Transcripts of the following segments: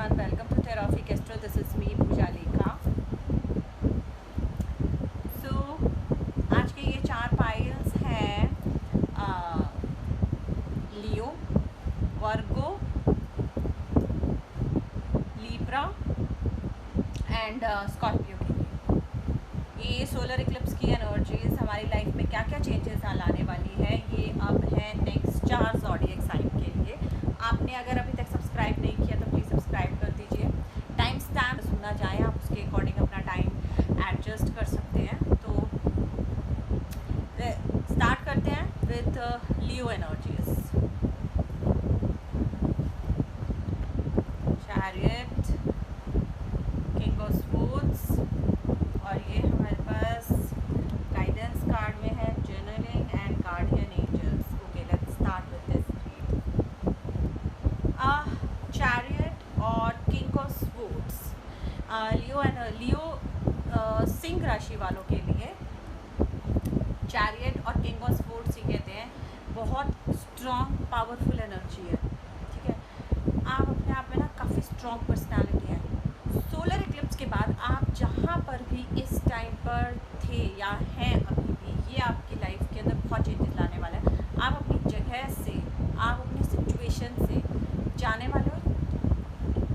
everyone, welcome to Therapy Castro. This is me Pooja Lekha. So आज के ये 4 piles हैं लियो, वर्गो, लीब्रा एंड स्कॉर्पियो के लिए। ये सोलर इक्लिप्स की एनर्जीज हमारी लाइफ में क्या क्या चेंजेस लाने वाली है, ये अब है नेक्स्ट 4 ज़ोडिएक साइन के लिए। आपने अगर अभी तक सब्सक्राइब नहीं किया तो प्लीज़ सब्सक्राइब कर दीजिए। टाइम स्टैम्प सुनना चाहें आप उसके अकॉर्डिंग अपना टाइम एडजस्ट कर सकते हैं। तो स्टार्ट करते हैं with Leo energies. Chariot, king of swords, और ये हमारे पास गाइडेंस कार्ड में है journaling and guardian angels. Okay, let's start with this. Chariot और किंग ऑफ स्वॉर्ड्स लियो सिंह राशि वालों के लिए चैरियट और किंग ऑफ स्वॉर्ड्स ही कहते हैं बहुत स्ट्रॉन्ग पावरफुल एनर्जी है। ठीक है, आप अपने आप में ना काफ़ी स्ट्रॉन्ग पर्सनालिटी है। सोलर इक्लिप्स के बाद आप जहाँ पर भी इस टाइम पर थे या हैं अभी भी, ये आपकी लाइफ के अंदर बहुत चेंजेस लाने वाला है। आप अपनी जगह से, आप अपनी सिचुएशन से जाने वाले हो।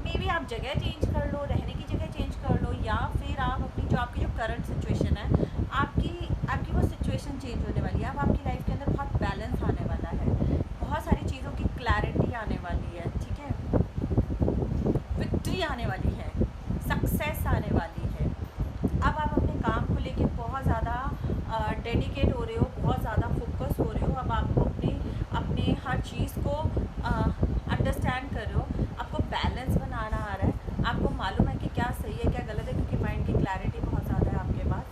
मे बी आप जगह चेंज कर लो, रहने की जगह चेंज कर लो, या फिर आप अपनी जो करंट सिचुएशन है आपकी वो सिचुएशन चेंज होने वाली है। अब आपकी लाइफ के अंदर बहुत बैलेंस आने वाला है, बहुत सारी चीज़ों की क्लैरिटी आने वाली है। ठीक है, विक्ट्री आने वाली है, सक्सेस आने वाली है। अब आप अपने काम को लेके बहुत ज़्यादा डेडिकेट हो रहे हो, बहुत ज़्यादा फोकस हो रहे हो। अब आपको अपने हर चीज़ को अंडरस्टैंड कर रहे हो, आपको बैलेंस बनाना आ रहा है, आपको मालूम है कि क्या सही है क्या गलत है, क्योंकि माइंड की क्लैरिटी बहुत ज़्यादा है आपके पास।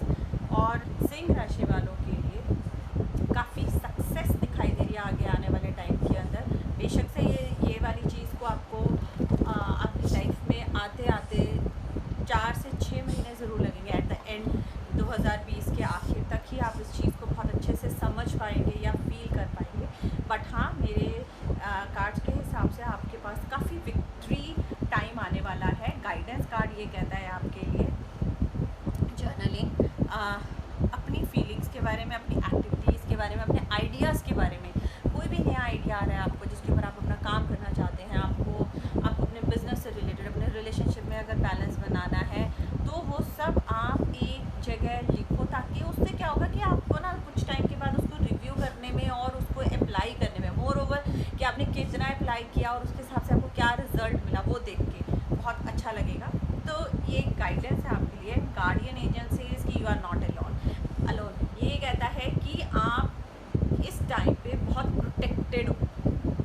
और सिंह राशि वालों के लिए काफ़ी सक्सेस दिखाई दे रही है आगे आने वाले टाइम के अंदर। बेशक से ये वाली चीज़ को आपको आपकी लाइफ में आते आते 4 से 6 महीने ज़रूर लगेंगे। एट द एंड 2020 के आखिर तक ही आप इस चीज़ को बहुत अच्छे से समझ पाएंगे या फील कर पाएंगे। बट हाँ, मेरे कार्ड्स के हिसाब से आपके पास काफ़ी विक्ट्री टाइम आने वाला है। गाइडेंस कार्ड ये कहता है आपके लिए जर्नलिंग, अपनी फीलिंग्स के बारे में, अपनी एक्टिविटीज़ के बारे में, अपने आइडियाज़ के बारे में। कोई भी नया आइडिया आ रहा है आपको जिसके ऊपर आप अपना काम करना चाहते हैं, आपको अपने बिजनेस से रिलेटेड, अपने रिलेशनशिप में अगर बैलेंस बनाना है, तो वो सब आप एक जगह लिखो, ताकि उससे क्या होगा कि आपको ना कुछ टाइम के बाद उसको रिव्यू करने में और उसको अप्लाई करने में, मोर ओवर कि आपने कितना अप्लाई किया और उसके हिसाब से आपको क्या रिजल्ट मिला, वो देख के बहुत अच्छा लगेगा। तो ये गाइडेंस है आपके लिए। गार्डियन एंजल सेज कि यू आर नॉट अलोन। ये कहता है कि आप इस टाइम पे बहुत प्रोटेक्टेड हो।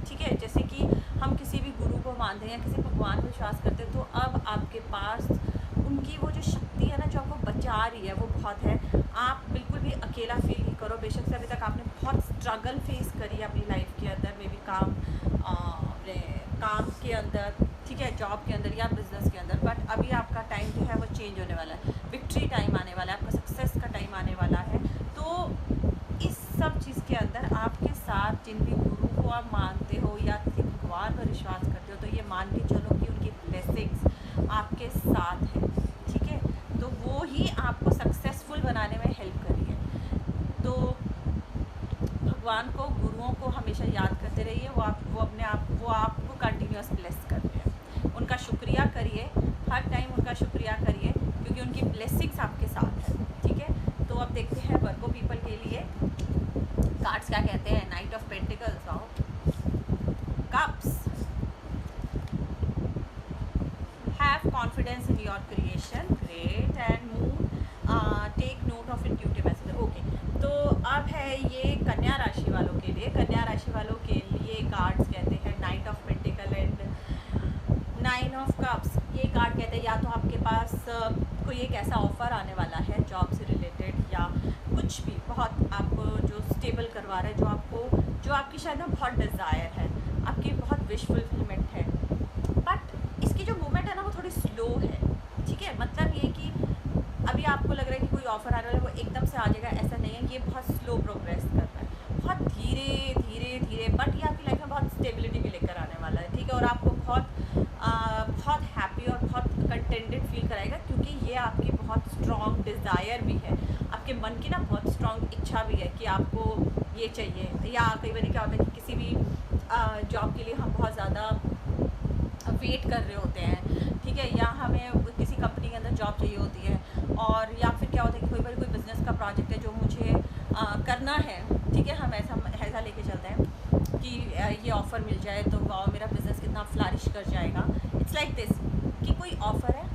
ठीक है, जैसे कि हम किसी भी गुरु को मानते हैं या किसी भगवान पर विश्वास करते हैं, तो अब आपके पास उनकी वो जो शक्ति है ना, जो आपको बचा रही है, वो बहुत है। आप बिल्कुल भी अकेला फील नहीं करो। बेशक से अभी तक आपने बहुत स्ट्रगल फेस करी है अपनी लाइफ के अंदर, मे बी काम के अंदर, ठीक है, जॉब के अंदर या बिजनेस के अंदर, बट अभी आपका टाइम जो है वो चेंज होने वाला है। विक्ट्री टाइम आने वाला है, आपका सक्सेस का टाइम आने वाला है। तो इस सब चीज़ के अंदर आपके साथ जिन भी गुरु को आप मानते हो या किसी भगवान पर विश्वास करते हो, तो ये मान के चलो कि उनकी ब्लेसिंग्स आपके साथ है। ठीक है, तो वो ही आपको सक्सेसफुल बनाने में हेल्प कर रही है। तो भगवान को, गुरुओं को हमेशा याद करते रहिए। वो आपको कंटिन्यूस ब्लेस कर रहे हैं। उनका शुक्रिया करिए, हर टाइम उनका शुक्रिया करिए, क्योंकि उनकी ब्लेसिंग्स आपके साथ है। ठीक है, तो अब देखते हैं वर्गो पीपल के लिए कार्ड्स क्या कहते हैं। नाइट ऑफ पेंटिकल्स और cups. Have confidence in your creation, great, and moon, take note of intuitive message. Okay, तो अब है ये कन्या राशि वालों के लिए। कन्या राशि वालों के लिए कार्ड्स कहते हैं knight of pentacle and 9 of cups. ये कार्ड कहते हैं या तो आपके पास कोई एक ऐसा ऑफ़र आने वाला है जॉब से रिलेटेड, या कुछ भी बहुत आपको जो स्टेबल करवा रहा है, जो आपकी शायद ना बहुत डिज़ायर है, आपकी बहुत विश फुलफिलमेंट है। बट इसकी जो मूवमेंट है ना वो थोड़ी स्लो है। ठीक है, मतलब ये कि अभी आपको लग रहा है कि कोई ऑफ़र आने वाला है, वो एकदम से आ जाएगा, ऐसा नहीं है। ये बहुत स्लो प्रोग्रेस कर रहा है, बहुत धीरे धीरे, बट ये आपकी लाइफ में बहुत स्टेबिलिटी भी लेकर आने वाला है। ठीक है, और आपको बहुत हैप्पी होती है कि आपको ये चाहिए, या कई बार क्या होता है कि किसी भी जॉब के लिए हम बहुत ज़्यादा वेट कर रहे होते हैं, ठीक है, या हमें किसी कंपनी के अंदर जॉब चाहिए होती है, और या फिर क्या होता है कि कोई बार कोई बिज़नेस का प्रोजेक्ट है जो मुझे करना है, ठीक है, हम ऐसा लेके चलते हैं कि ये ऑफ़र मिल जाए तो वाह मेरा बिज़नेस कितना फ्लरिश कर जाएगा। इट्स लाइक दिस कि कोई ऑफ़र है,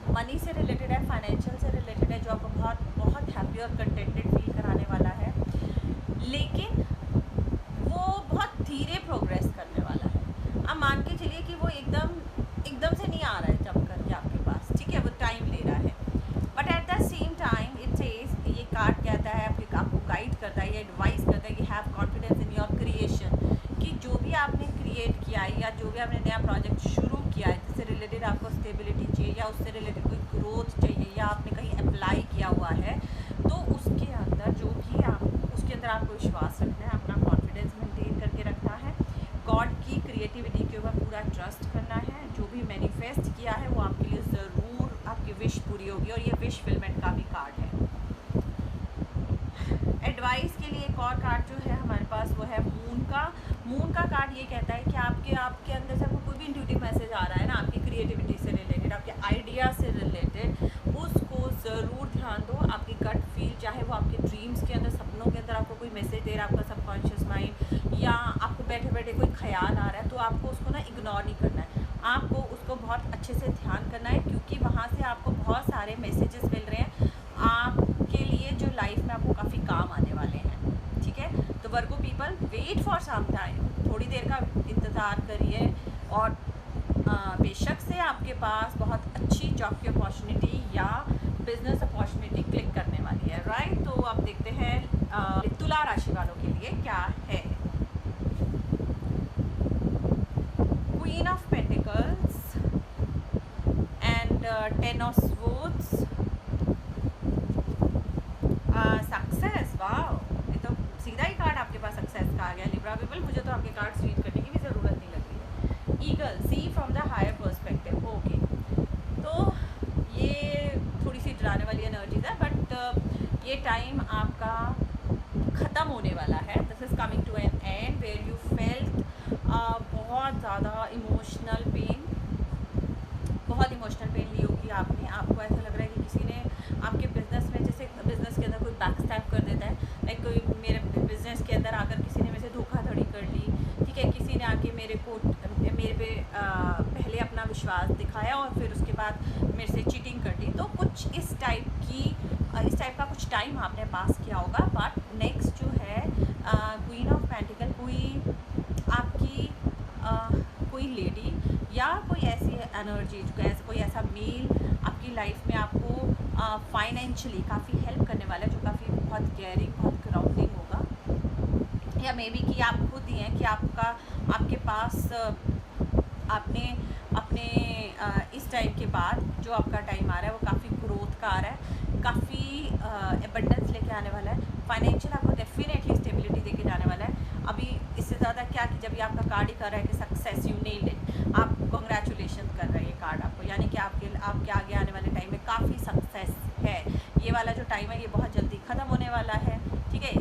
मनी से रिलेटेड है, फाइनेंशियल से रिलेटेड है, जो आपको बहुत बहुत हैप्पी और कंटेंटेड फील कराने वाला है, लेकिन वो बहुत धीरे प्रोग्रेस करने वाला है। आप मान के चलिए कि वो एकदम एकदम से नहीं आ रहा है जब करके आपके पास, ठीक है, वो टाइम ले रहा है, but at the same time it says, ये कार्ड कहता है आपको गाइड करता है, ये एडवाइस करता है कि have confidence in your creation, कि जो भी आपने क्रिएट किया है या जो भी आपने नया प्रोजेक्ट शुरू किया है जिससे रिलेटेड आपको स्टेबिलिटी चाहिए या उससे रिलेटेड कोई ग्रोथ चाहिए या आपने कहीं अप्लाई किया हुआ है, तो उसके अंदर जो भी आप उसके अंदर आपको विश्वास रखना है, अपना कॉन्फिडेंस मेंटेन करके रखना है, गॉड की क्रिएटिविटी के ऊपर पूरा ट्रस्ट करना है, जो भी मैनिफेस्ट किया है वो आपके लिए ज़रूर आपकी विश पूरी होगी, और ये विश फिलमेंट का भी कार्ड है। एडवाइस के लिए एक और कार्ड जो है हमारे पास वो है मून का कार्ड। ये कहता है कि आपके अंदर से आपको कोई भी इंट्यूटिव मैसेज आ रहा है ना, आपकी क्रिएटिविटी से रिलेटेड, आपके आइडिया से रिलेटेड, उसको ज़रूर ध्यान दो। आपकी गट फील, चाहे वो आपके ड्रीम्स के अंदर, सपनों के अंदर आपको कोई मैसेज दे रहा है, आपका सबकॉन्शियस माइंड, या आपको बैठे बैठे कोई ख्याल आ रहा है, तो आपको उसको ना इग्नोर नहीं करना है, आपको उसको बहुत अच्छे से ध्यान करना है, क्योंकि वहाँ से आपको बहुत सारे मैसेजेस मिल रहे हैं आपके लिए जो लाइफ में आपको काफ़ी काम आने वाले हैं, ठीक है। तो Virgo people, wait for some time, थोड़ी देर का इंतज़ार करिए, और बेशक से आपके पास बहुत अच्छी जॉब की अपॉर्चुनिटी या बिजनेस अपॉर्चुनिटी क्लिक करने वाली है, राइट। तो अब देखते हैं तुला राशि वालों के लिए क्या है। Queen of pentacles and 10 of swords, success, wow, ये तो सीधा ही कार्ड आपके पास सक्सेस का आ गया लिब्रा पीपल, मुझे तो आपके कार्ड रीड करने की भी ज़रूरत नहीं लग रही है। Eagle, see from the higher perspective, okay, तो ये थोड़ी सी डराने वाली एनर्जीज है, बट ये टाइम आपका ख़त्म होने वाला है, this is coming to an end where you felt बहुत ज़्यादा इमोशनल पेन, बहुत इमोशनल पेन ली होगी आपने, आपको ऐसा लग रहा है कि किसी ने आपके बिजनेस में, जैसे बिजनेस के अंदर कोई बैकस्टैप कर देता है, लाइक कोई मेरे बिजनेस के अंदर आकर किसी ने मेरे से धोखाधड़ी कर ली, ठीक है, किसी ने आके मेरे पे पहले अपना विश्वास दिखाया और फिर उसके बाद मेरे से चीटिंग कर दी, तो कुछ इस टाइप का कुछ टाइम आपने पास किया होगा। बट नेक्स्ट जो है क्वीन ऑफ पेंटिकल, आपकी कोई लेडी या कोई ऐसी एनर्जी, कोई ऐसा मेल आपकी लाइफ में आपको फाइनेंशियली काफ़ी हेल्प करने वाला है, जो काफ़ी बहुत केयरिंग, बहुत ग्राउंडिंग होगा, या मे बी कि आप खुद ही हैं कि आपके पास आपने अपने इस टाइम के बाद जो आपका टाइम आ रहा है वो काफ़ी ग्रोथ का आ रहा है, काफ़ी एबंडेंस लेके आने वाला है, फाइनेंशियल आपको डेफिनेटली स्टेबिलिटी देके जाने वाला है। अभी इससे ज़्यादा क्या कि जब ये आपका कार्ड ही कर रहा है कि सक्सेस, यू नेल्ड इट, आप कॉन्ग्रेचुलेशन कर रहे हैं ये कार्ड आपको, यानी कि आपके आगे आने वाले टाइम में काफ़ी सक्सेस है। ये वाला जो टाइम है ये बहुत जल्दी ख़त्म होने वाला है, ठीक है,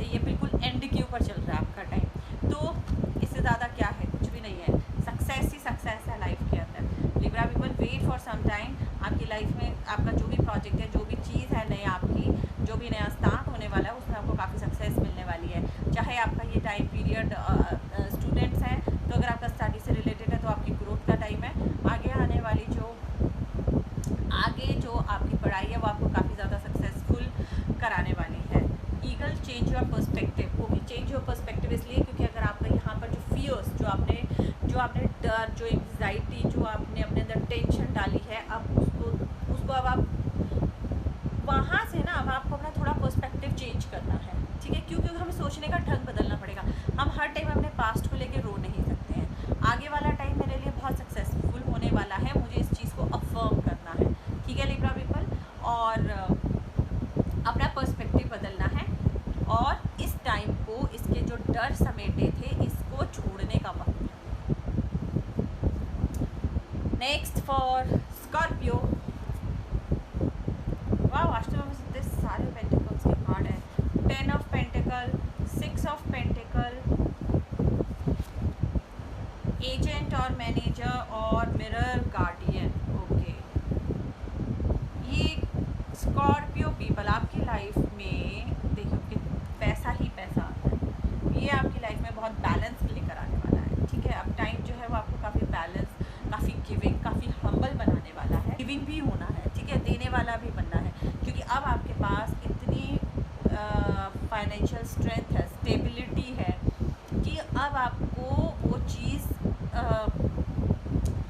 ये बिल्कुल एंड के ऊपर चल रहा है आपका टाइम, तो इससे ज़्यादा क्या है, कुछ भी नहीं है, सक्सेस ही सक्सेस है लाइफ के अंदर। Libra people, wait for some time, आपकी लाइफ में आपका जो भी प्रोजेक्ट है, जो भी चीज़ है नई आपकी, जो भी नया स्टार्ट होने वाला है, उसमें आपको काफ़ी सक्सेस मिलने वाली है। चाहे आपका ये टाइम पीरियड स्टूडेंट्स हैं, तो अगर आपका स्टडी से रिलेटेड है तो आपकी ग्रोथ का टाइम है, आगे आने वाली जो आपकी पढ़ाई है वो आपको काफ़ी ज़्यादा सक्सेसफुल कराने वाली है। ईगल, चेंज योर पर्सपेक्टिव, वो भी चेंज योर पर्सपेक्टिव इसलिए क्योंकि अगर आपका यहाँ पर जो फियर्स, जो आपने डर, जो एंग्जाइटी, जो आपने अपने अंदर टेंशन डाली है, अब उसको अब आप वहाँ से ना, अब आपको अपना थोड़ा पर्सपेक्टिव चेंज करना है, ठीक है, क्योंकि हमें सोचने का ढंग बदलना पड़ेगा। हम हर टाइम अपने पास्ट को लेके रो नहीं सकते हैं। आगे वाला टाइम मेरे लिए बहुत सक्सेसफुल होने वाला है, मुझे इस चीज़ को अफर्म करना है, ठीक है लिब्रा पीपल, और अपना पर्सपेक्टिव बदलना है, और इस टाइम को, इसके जो डर समेटे थे, इसको छोड़ने का वक्त है। नेक्स्ट फॉर स्कॉर्पियो, वाह, आज तो इतने सारे पेंटिकल्स के कार्ड हैं। 10 ऑफ पेंटिकल, और मैनेजर और मिरर गार्डियन। ओके, ये स्कॉर्पियो पीपल आपकी लाइफ में देखो कि पैसा ही पैसा आता है। ये आपकी लाइफ में बहुत बैलेंस लेकर आने वाला है, ठीक है। अब टाइम जो है वो आपको काफ़ी बैलेंस, काफ़ी गिविंग, काफ़ी हम्बल बनाने वाला है। गिविंग भी होना है, ठीक है, देने वाला भी बनना है, क्योंकि अब आपके पास इतनी फाइनेंशियल स्ट्रेंथ है, स्टेबिलिटी है कि अब आपको वो चीज़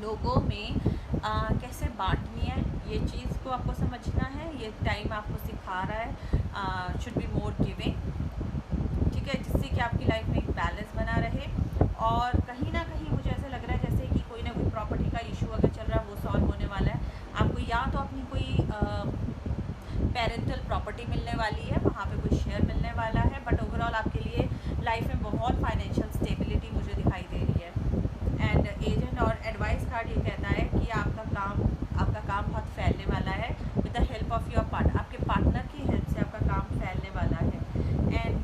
लोगों में कैसे बांटनी है, ये चीज़ को आपको समझना है। ये टाइम आपको सिखा रहा है शुड बी मोर गिविंग, ठीक है, जिससे कि आपकी लाइफ में एक बैलेंस बना रहे। और कहीं ना कहीं मुझे ऐसा लग रहा है जैसे कि कोई ना कोई प्रॉपर्टी का इशू अगर चल रहा है वो सॉल्व होने वाला है। आपको या तो अपनी कोई पेरेंटल प्रॉपर्टी मिलने वाली है, वहाँ पे कोई शेयर मिलने वाला है, बट ओवरऑल आपके लिए लाइफ में बहुत फाइनेंशियल स्टेबिलिटी मुझे दिखाई दे रही है। एंड एजेंट और एडवाइस कार्ड ये कहता है कि आपका काम बहुत फैलने वाला है with the help of your partner. आपके पार्टनर की हेल्प से आपका काम फैलने वाला है। एंड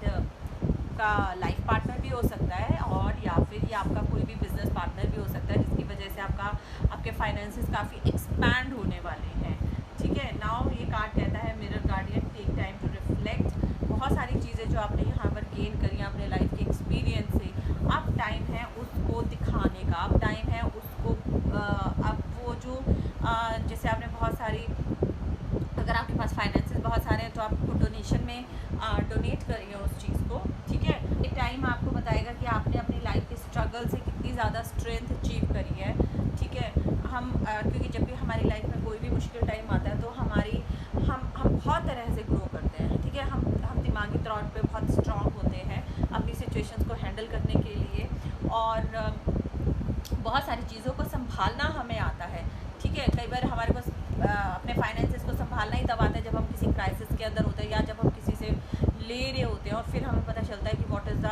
का लाइफ पार्टनर भी हो सकता है, और या फिर ये आपका कोई भी बिजनेस पार्टनर भी हो सकता है, जिसकी वजह से आपके फाइनेंसेस काफ़ी एक्सपैंड होने वाले हैं, ठीक है। नाउ ये कार्ड कहता है mirror guardian, take time to reflect. बहुत सारी चीज़ें जो आपने यहाँ पर गेन करी हैं अपने लाइफ के एक्सपीरियंस से, अब टाइम है उसको दिखाने का, अब टाइम है उसको अब वो जो जैसे आपने बहुत सारी, अगर आपके पास फाइनेंसेस बहुत सारे हैं तो आप डोनेशन में डोनेट करिए उस चीज़ को, ठीक है। ये टाइम आपको बताएगा कि आपने अपनी लाइफ के स्ट्रगल से कितनी ज़्यादा स्ट्रेंथ अचीव करी है, ठीक है। हम क्योंकि जब भी हमारी लाइफ में कोई भी मुश्किल टाइम आता है तो हम बहुत तरह से ग्रो करते हैं, ठीक है। हम दिमागी तौर पे बहुत स्ट्रांग होते हैं अपनी सिचुएशंस को हैंडल करने के लिए, और बहुत सारी चीज़ों को संभालना हमें आता है, ठीक है। कई बार हमारे पास अपने फाइनेंसेस को संभालना ही तब आता है जब हम किसी क्राइसिस के अंदर होते हैं, या जब हम किसी से ले रहे होते हैं और फिर हमें पता चलता है कि व्हाट इज़ द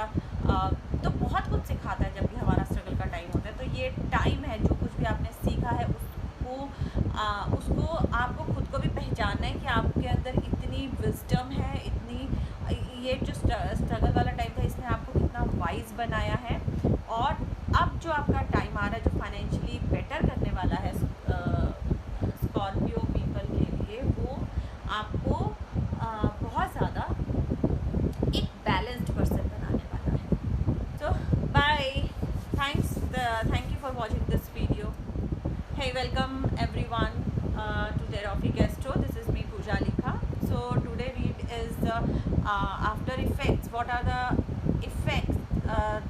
तो बहुत कुछ सिखाता है जब भी हमारा स्ट्रगल का टाइम होता है। तो ये टाइम है, जो कुछ भी आपने सीखा है उसको आपको खुद को भी पहचानना है कि आपके अंदर इतनी विजडम है, इतनी ये जो स्ट्रगल वाला टाइम था इसने आपको कितना वाइज बनाया है। और अब जो आपका टाइम आ रहा है जो फाइनेंशियली बेटर करने वाला है स्कॉर्पियो पीपल के लिए, वो आपको बहुत ज़्यादा एक बैलेंस्ड पर्सन बनाने वाला है। So bye. Thank you for watching this video. Hey, welcome everyone to Therapy Gastro. This is me, Pooja Likha. So today read is after effects. What are the effects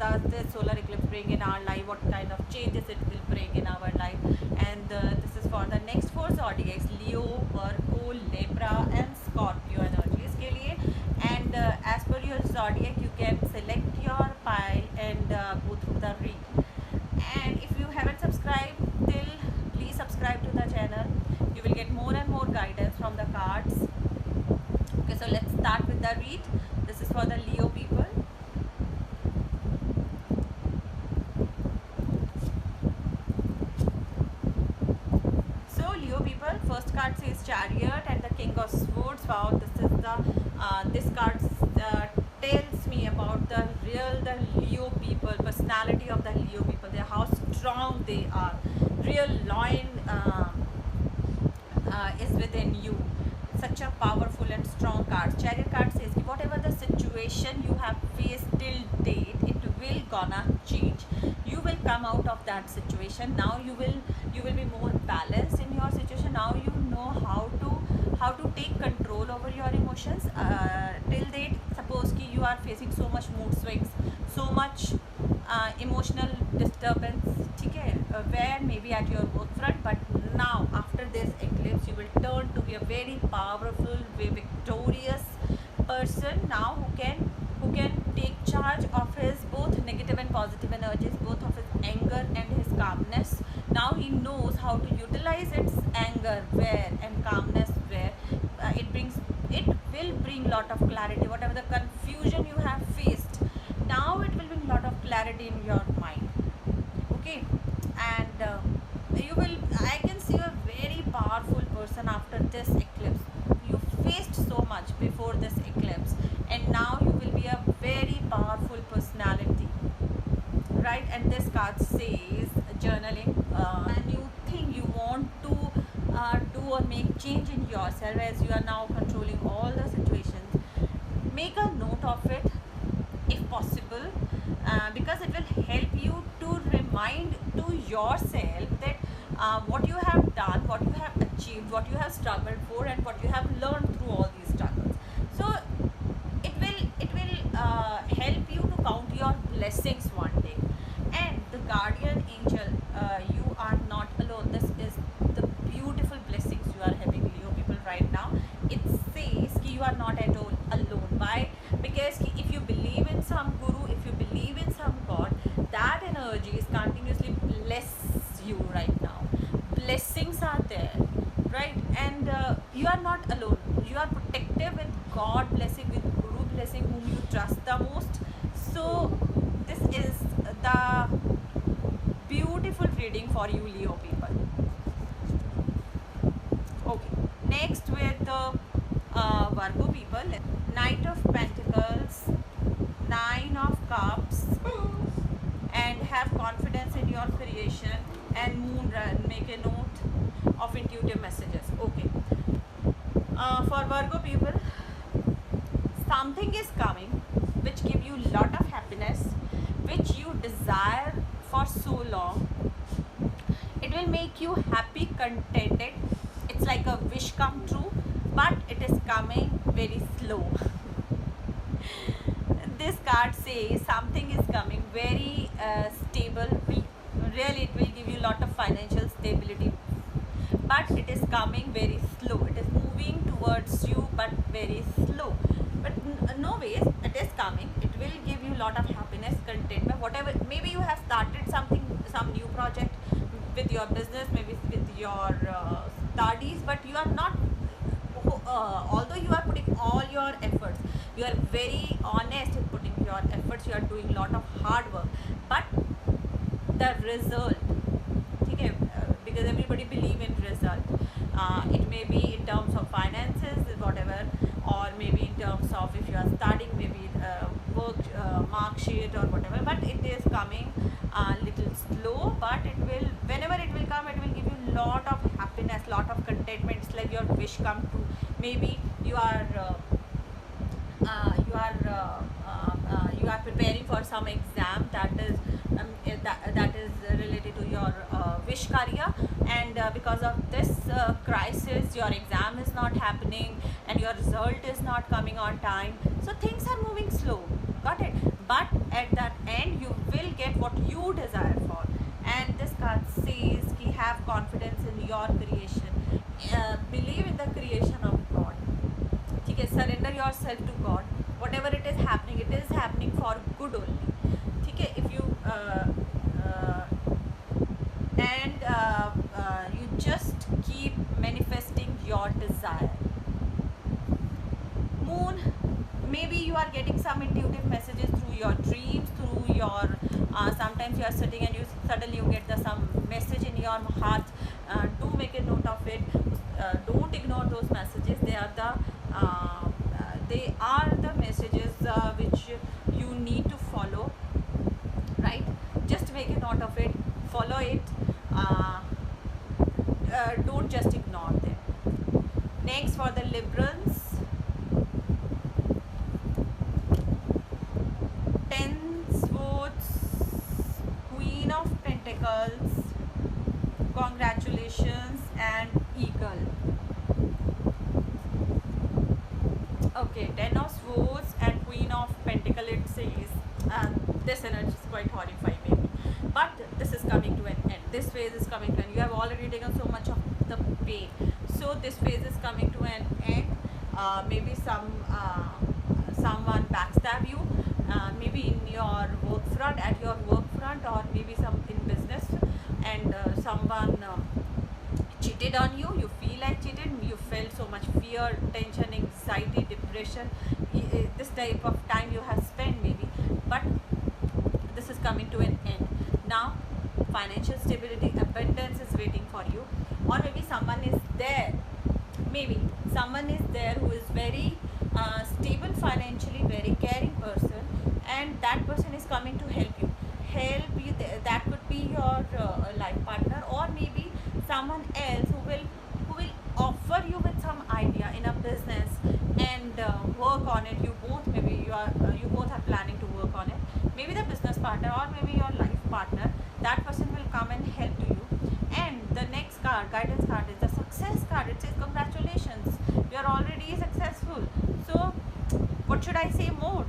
does the solar eclipse bring in our life? What kind of changes it will bring in our life? And this is for the next 4 zodiacs: Leo, Virgo, Libra, and Scorpio energies के लिए. And as per your zodiac, you can select your pile and go through the read. And if you haven't subscribed till, please subscribe to the channel. You will get more and more guidance from the cards. Okay, so let's start with the read. This is for the Leo people. So Leo people, first card says Chariot and the King of Swords. Wow, this is the this card tells me about the Leo people, personality of the Leo people. They how strong they are. Real lion is within you. Such a powerful and strong card. Chariot card says that whatever the situation you have faced till date, it will gonna change. You will come out of that situation. Now you will be more balanced in your situation. Now you know how to take control over your emotions. Till date, suppose कि you are facing so much mood swings, so much emotional disturbance, ठीक है, where maybe at your work front, but now after this eclipse you will turn to be a very powerful, very victorious person now who can take charge of his both negative and positive energies, both of his anger and his calmness. Now he knows how to utilize its anger where and calmness where. It will bring lot of clarity. Whatever the confusion you have faced, now it will bring lot of clarity in your mind. Okay, and I can see a very powerful person after this eclipse. You faced so much before this eclipse, and now you will be a very powerful personality, right? And this card says journaling, and you think you want to do or make change in yourself, as you are now controlling all the situations, make a note of it if possible, because it will help you to remind to yourself that what you have done, what you have achieved, what you have struggled for, and what you have learned through all these struggles. So it will help you to count your blessings one day. And the guardian angel, you are not alone. This is the beautiful blessings you are having, Leo people, right now. It says ki you are not at all alone. Why? Because if you believe in some guru, if you believe in some god, that energy is continuously bless you right now. Blessings are there, right? And you are not alone. You are protected with God blessing, with guru blessing, whom you trust the most. So this is the beautiful reading for you, Leo people. Okay, next with the Virgo people, Knight of Pentacles, Nine of Cups, and have confidence in your creation, and Moon, make a note of intuitive messages. Okay, for Virgo people, something is coming which give you lot of happiness, which you desire for so long. It will make you happy, contented. It's like a wish come true, but it is coming very slow. This card says something is coming very stable. Really, it will give you lot of financial stability, but it is coming very slow. It is moving towards you, but very slow. But no ways, it is coming. It will give you lot of happiness, contentment, whatever. Maybe you have started something, some new project with your business, maybe with your studies, but you are not, although you are putting all your efforts, you are very honest in putting your efforts, you are doing lot of hard work, but the result, okay, because everybody believe in result, it may be in terms of finances, whatever, or maybe in terms of if you are studying, maybe work, mark sheet or whatever, but it is coming a little slow, but it will, whenever it will come, it will give you lot of happiness, lot of contentment. It's like your wish come true. Maybe you are you are preparing for some exam that is that is related to your wish career, and because of this crisis, your exam is not happening and your result is not coming on time, so things are moving slow, got it? But at that end, you will get what you desire for. And this card says ki have confidence in your creation, believe in the creation of God. Okay, surrender yourself to God. Whatever it is happening for good only. Okay, if you you just keep manifesting your desire. Moon, maybe you are getting some intuitive messages through your dreams, through your sometimes you are sitting and you suddenly you get some message in your heart. Do make a note of it. Don't ignore those messages. They are the messages which you need to follow, right? Just make a note of it, follow it. Don't just ignore them. Next, for the Librans, Ten Swords, Queen of Pentacles, congratulations, and Eagle. Okay, Ten of Swords and Queen of Pentacles, it says this energy is quite horrifying maybe, but this is coming to an end. This phase is coming to an end. You have already taken so much of the pain, so this phase is coming to an end. Maybe someone backstab you, maybe in your work front, at your work front, or maybe some in business, and someone cheated on you. You feel like cheated, you felt so much fear, tension, anxiety, depression. This type of time you have spent maybe, but this is coming to an end. Now financial stability, abundance is waiting for you, or maybe someone is there, maybe someone is there who is very stable financially, very caring person, and that person is coming to help you. That could be your life partner, or maybe someone else who will offer you with some idea in a business and work on it. You both, maybe you both are planning to work on it. Maybe the business partner or maybe your life partner, that person will come and help to you. And the next card, guidance card, is the success card. It says congratulations, you are already successful. So what should I say more?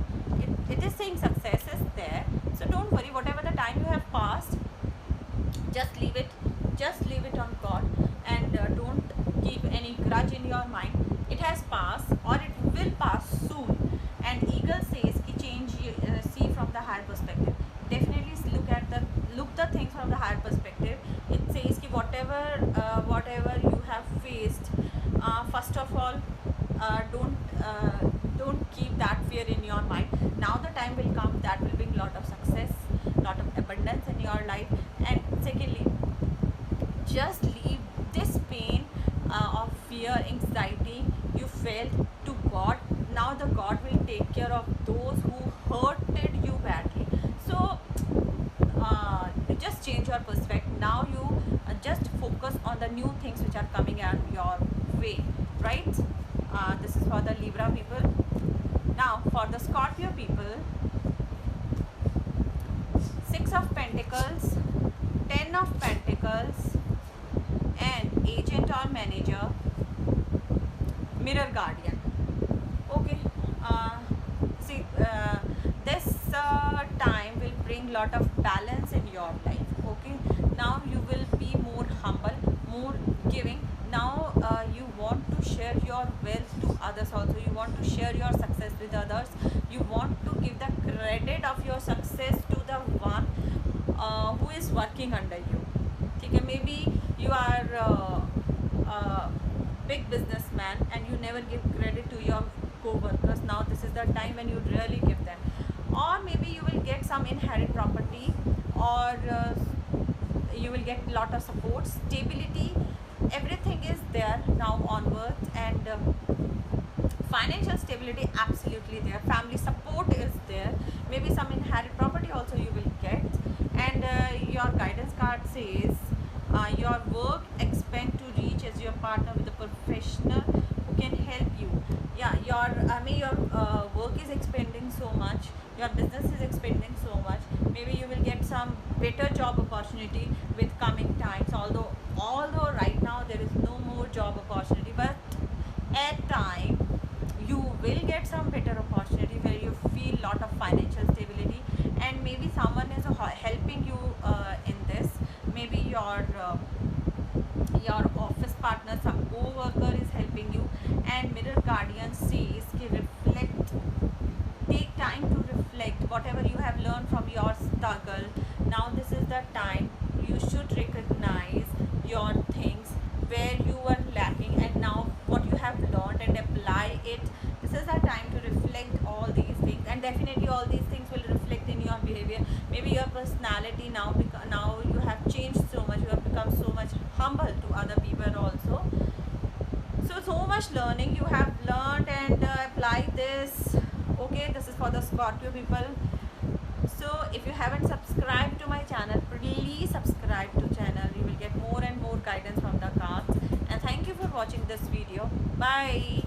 It is saying success is there. So don't worry, whatever the time you have passed, just leave it on God, and don't keep any grudge in your mind. It has passed, or it will pass soon. And eagle says ki change, see from the higher perspective. Definitely look the things from the higher perspective. It says ki whatever you have faced, first of all, don't keep that fear in your mind. Now the time will come that will bring lot of success, lot of abundance in your life. And secondly, just leave this pain of fear, anxiety you felt to God. Now the God will take care of those who hurted you badly. So just change your perspective. Now you just focus on the new things which are coming out your way, right? This is for the Libra people. Now for the Scorpio people, 6 of Pentacles, 10 of Pentacles, and agent or manager, mirror guardian. Okay, see, this time will bring lot of balance in your life. Okay, now you will be more humble, more giving. Now you want to share your wealth to others also. You want to share your success with others. You want to give the credit of your success to the one who is working under you. Okay, maybe you are big businessman and you never give credit to your co-workers. Now this is the time when you really give them. Or maybe you will get some inherit property, or you will get lot of support, stability, everything is there now onwards. And financial stability absolutely there, family support is there, maybe some inherit property also you will get. And your guidance card says your work expand to reach as your partner with a professional who can help you. Yeah, your work is expanding so much, your business is expanding so much. Maybe you will get some better job opportunity with coming times. Although right now there is no more job opportunity, but at time you will get some better opportunity where you feel lot of financial stability. And maybe someone is helping you in this. Maybe your office partner, some co-worker is helping you. And mirror guardian says ki reflect, take time to reflect whatever you have learned from your struggle. Now this is the time you should recognize your things where you were lacking, and now what you have learned and apply it. This is the time to reflect all these things, and definitely all these things will reflect in your behavior. Maybe your personality now you have changed so much, you have become so much humble to other people also. So much learning you have learned, and apply this. Okay, this is for the Scorpio people. So if you haven't subscribed to my channel, please subscribe to channel. You will get more and more guidance from the cards. And thank you for watching this video. Bye.